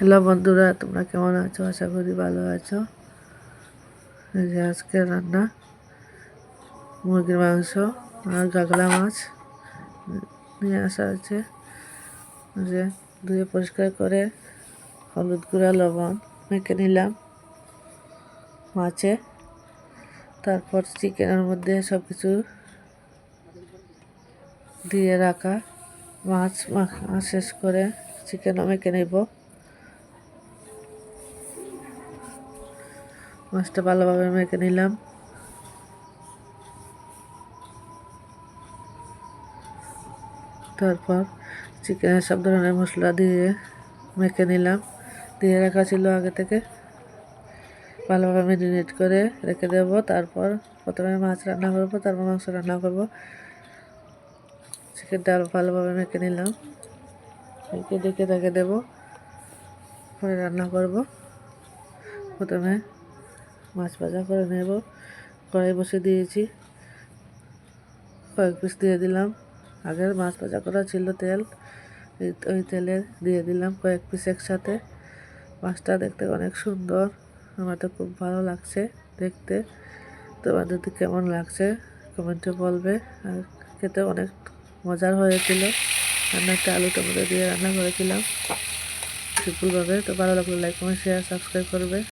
Hello বন্ধুরা, তোমরা কেমন আছো? আশা করি ভালো আছো। এই যে আজকে রান্না মুরগির মাংস আর কাঁকড়া মাছ নিয়ে আসা হয়েছে। যে ধুয়ে পরিষ্কার করে হলুদ গুঁড়া লবণ মেখে নিলাম মাছে। তারপর চিকেনের মধ্যে সব কিছু দিয়ে রাখা মাছ মাখা শেষ করে চিকেনও মেখে নেব। মাছটা ভালোভাবে মেখে নিলাম। তারপর চিকেনের সব ধরনের মশলা দিয়ে মেখে নিলাম। দিয়ে রাখা ছিল আগে থেকে, ভালোভাবে ম্যারিনেট করে রেখে দেব। তারপর প্রথমে মাছ রান্না করব, তারপর মাংস রান্না করব। চিকেনটা ভালোভাবে মেখে নিলাম, মেখে ডেকে রেখে দেব, পরে রান্না করব। প্রথমে মাছ ভাজা করে নেব। কড়াই বসে দিয়েছি, কয়েক পিস দিয়ে দিলাম। আগের মাছ ভাজা করা ছিল তেল, ওই তেলে দিয়ে দিলাম কয়েক পিস একসাথে। মাছটা দেখতে অনেক সুন্দর, আমার তো খুব ভালো লাগছে দেখতে। তোমাদের তো কেমন লাগছে কমেন্টে বলবে। আর খেতে অনেক মজার হয়েছিল। রান্নাটা আলু টমেটো দিয়ে রান্না করেছিলাম সিম্পলভাবে। তো ভালো লাগলে লাইক কমেন্ট শেয়ার সাবস্ক্রাইব করবে।